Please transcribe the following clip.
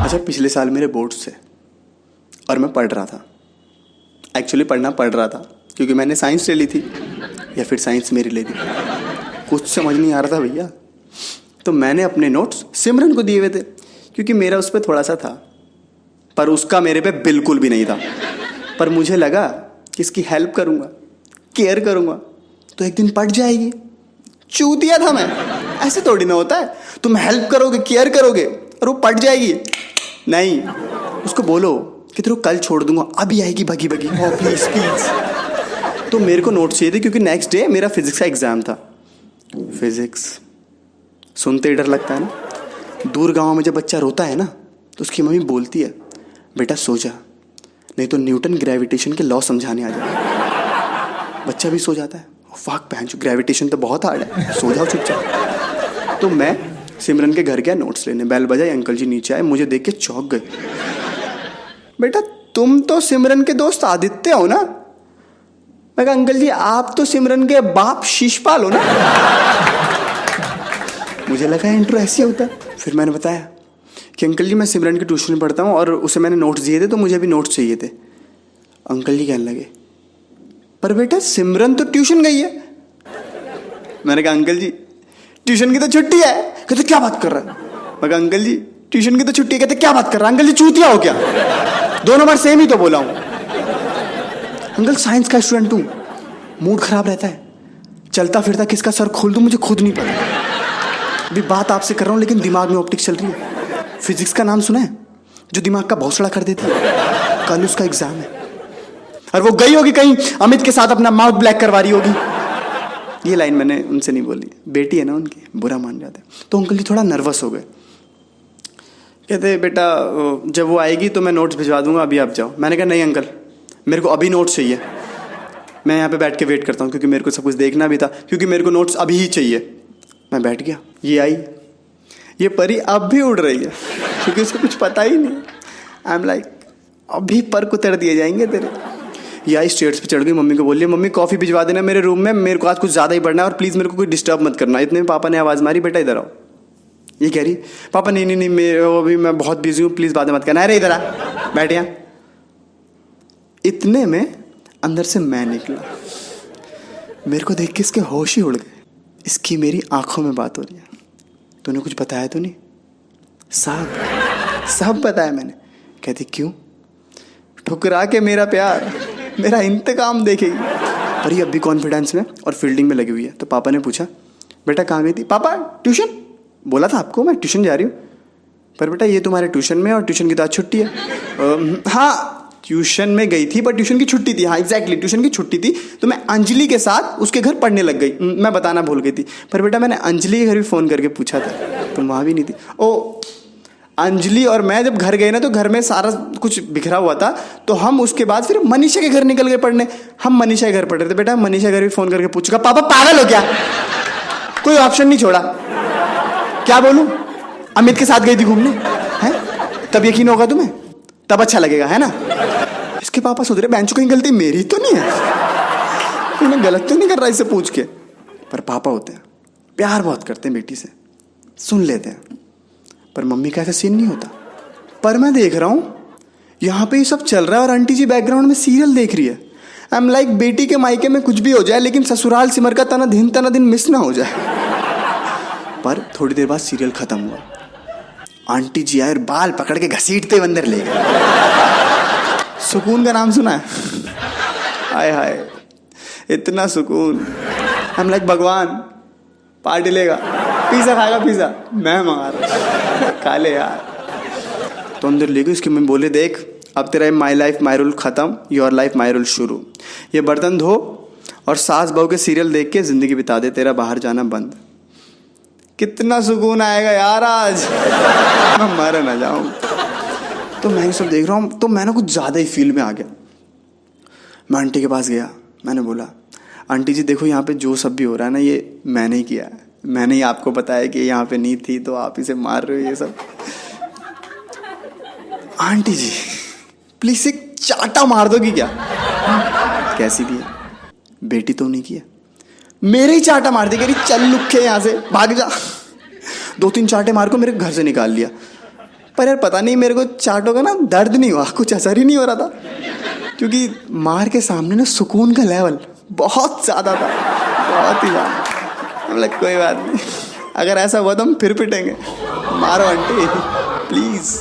अच्छा, पिछले साल मेरे बोर्ड्स थे और मैं पढ़ रहा था। एक्चुअली पढ़ रहा था क्योंकि मैंने साइंस ले ली थी, या फिर साइंस मेरी ले ली, कुछ समझ नहीं आ रहा था भैया। तो मैंने अपने नोट्स सिमरन को दिए हुए थे क्योंकि मेरा उस पर थोड़ा सा था, पर उसका मेरे पे बिल्कुल भी नहीं था। पर मुझे लगा कि इसकी हेल्प करूँगा, केयर करूँगा तो एक दिन पढ़ जाएगी। चूतिया था मैं, ऐसे थोड़ी ना होता है। तुम हेल्प करोगे, केयर करोगे और वो पढ़ जाएगी। नहीं, उसको बोलो कि तेरे को कल छोड़ दूंगा, अभी आएगी भगी भगी। ओ प्लीज प्लीज। तो मेरे को नोट चाहिए थे क्योंकि नेक्स्ट डे मेरा फिजिक्स का एग्जाम था। फिजिक्स सुनते ही डर लगता है ना। दूर गांव में जब बच्चा रोता है ना तो उसकी मम्मी बोलती है, बेटा सो जा, नहीं तो न्यूटन ग्रेविटेशन के लॉ समझाने आ जाए। बच्चा भी सो जाता है। वाक पहन, ग्रेविटेशन तो बहुत हार्ड है, सो जाओ चुपचाप। तो मैं सिमरन के घर गया नोट्स लेने। बेल बजाई, अंकल जी नीचे आए, मुझे देख के चौंक गए। बेटा तुम तो सिमरन के दोस्त आदित्य हो ना? मैं कहा अंकल जी आप तो सिमरन के बाप शिशपाल हो ना। मुझे लगा इंट्रो ऐसे होता है। फिर मैंने बताया कि अंकल जी मैं सिमरन की ट्यूशन में पढ़ता हूँ और उसे मैंने नोट्स दिए थे तो मुझे भी नोट्स चाहिए थे। अंकल जी कहने लगे, पर बेटा सिमरन तो ट्यूशन गई है। मैंने कहा अंकल जी ट्यूशन की तो छुट्टी है। कहते क्या बात कर रहा है? मैं कहा अंकल जी ट्यूशन की तो छुट्टी है। कहते क्या बात कर रहा है? अंकल जी चूतिया हो क्या? दोनों बार सेम ही तो बोला हूं। अंकल साइंस का स्टूडेंट हूं, मूड खराब रहता है, चलता फिरता किसका सर खोल दूं मुझे खुद नहीं पता। अभी बात आपसे कर रहा हूं लेकिन दिमाग में ऑप्टिक्स चल रही है। फिजिक्स का नाम सुना है, जो दिमाग का भौसड़ा कर देती है? कल उसका एग्जाम है और वो गई होगी कहीं अमित के साथ अपना माउथ ब्लैक करवा रही होगी। ये लाइन मैंने उनसे नहीं बोली, बेटी है ना उनकी, बुरा मान जाते। तो अंकल जी थोड़ा नर्वस हो गए। कहते बेटा जब वो आएगी तो मैं नोट्स भिजवा दूंगा, अभी आप जाओ। मैंने कहा नहीं अंकल, मेरे को अभी नोट्स चाहिए। मैं यहाँ पे बैठ के वेट करता हूँ क्योंकि मेरे को सब कुछ देखना भी था, क्योंकि मेरे को नोट्स अभी ही चाहिए। मैं बैठ गया। ये आई, ये परी अब भी उड़ रही है क्योंकि उसको कुछ पता ही नहीं। आई एम लाइक अभी पर को उतर दिए जाएंगे तेरे। ये आई, स्टेयर्स पे चढ़ गई, मम्मी को बोल लिया मम्मी कॉफ़ी भिजवा देना मेरे रूम में, मेरे को आज कुछ ज़्यादा ही पढ़ना है और प्लीज़ मेरे को कोई डिस्टर्ब मत करना। इतने में पापा ने आवाज़ मारी, बेटा इधर आओ। ये कह रही पापा नहीं नहीं नहीं मेरे अभी मैं बहुत बिजी हूँ, प्लीज़ बाद में मत करना। अरे इधर आ, बैठ यहाँ। इतने में अंदर से मैं निकला। मेरे को देख के इसके होश ही उड़ गए। इसकी मेरी आंखों में बात हो रही है। तूने कुछ बताया तो नहीं? सब बताया मैंने। कहती क्यों? ठुकरा के मेरा प्यार, मेरा इंतकाम देखेगी। पर ये अब भी कॉन्फिडेंस में और फील्डिंग में लगी हुई है। तो पापा ने पूछा बेटा कहाँ गई थी? पापा ट्यूशन, बोला था आपको मैं ट्यूशन जा रही हूँ। पर बेटा ये तुम्हारे ट्यूशन में और ट्यूशन की तो आज छुट्टी है। हाँ ट्यूशन में गई थी पर ट्यूशन की छुट्टी थी। हाँ एग्जैक्टली ट्यूशन की छुट्टी थी तो मैं अंजलि के साथ उसके घर पढ़ने लग गई। मैं बताना भूल गई थी। पर बेटा मैंने अंजलि के घर भी फ़ोन करके पूछा था, तुम वहाँ भी नहीं थी। ओ अंजलि और मैं जब घर गए ना तो घर में सारा कुछ बिखरा हुआ था। तो हम उसके बाद फिर मनीषा के घर निकल गए पढ़ने। हम मनीषा के घर पढ़ रहे थे। बेटा मनीषा के घर भी फ़ोन करके पूछ चुका। पापा पागल हो क्या? कोई ऑप्शन नहीं छोड़ा। क्या बोलूं? अमित के साथ गई थी घूमने, हैं? तब यकीन होगा तुम्हें, तब अच्छा लगेगा, है ना? इसके पापा सोच रहे बेंच, कहीं गलती मेरी तो नहीं है, मैं गलत तो नहीं कर रहा इसे पूछ के। पर पापा होते हैं, प्यार बहुत करते हैं बेटी से, सुन लेते हैं। पर मम्मी का ऐसा सीन नहीं होता। पर मैं देख रहा हूं यहाँ पे ये सब चल रहा है और आंटी जी बैकग्राउंड में सीरियल देख रही है। आई एम लाइक बेटी के मायके में कुछ भी हो जाए लेकिन ससुराल सिमर का तना दिन मिस ना हो जाए। पर थोड़ी देर बाद सीरियल खत्म हुआ। आंटी जी आए और बाल पकड़ के घसीटते अंदर ले गए। सुकून का नाम सुना है? हाय हाय इतना सुकून। हम लाइक भगवान पार्टी लेगा, पिज़्ज़ा खाएगा, पिज़्ज़ा मैं मंगा रहा, खा ले यार। तो अंदर ले गई। इसकी मम्मी बोले देख अब तेरा माई लाइफ माई रूल ख़त्म, योर लाइफ माई रूल शुरू। ये बर्तन धो और सास बहू के सीरियल देख के ज़िंदगी बिता दे, तेरा बाहर जाना बंद। कितना सुकून आएगा यार आज, मैं मर ना जाऊं। तो मैं ये सब देख रहा हूँ तो मैं ना कुछ ज़्यादा ही फील में आ गया। मैं आंटी के पास गया, मैंने बोला आंटी जी देखो यहाँ पे जो सब भी हो रहा है ना ये मैंने ही किया है, मैंने ही आपको बताया कि यहाँ पे नहीं थी तो आप इसे मार रहे हो ये सब। आंटी जी प्लीज एक चाटा मार दोगी क्या? कैसी भी है बेटी तो नहीं किया, मेरे ही चाटा मार दी। कह रही चल लुक्के यहाँ से भाग जा। 2-3 चाटे मार को मेरे घर से निकाल लिया। पर यार पता नहीं मेरे को चाटों का ना दर्द नहीं हुआ, कुछ असर ही नहीं हो रहा था, क्योंकि मार के सामने ना सुकून का लेवल बहुत ज़्यादा था, बहुत ही ज़्यादा। हम कोई बात नहीं, अगर ऐसा हुआ तो हम फिर पिटेंगे। मारो आंटी प्लीज़।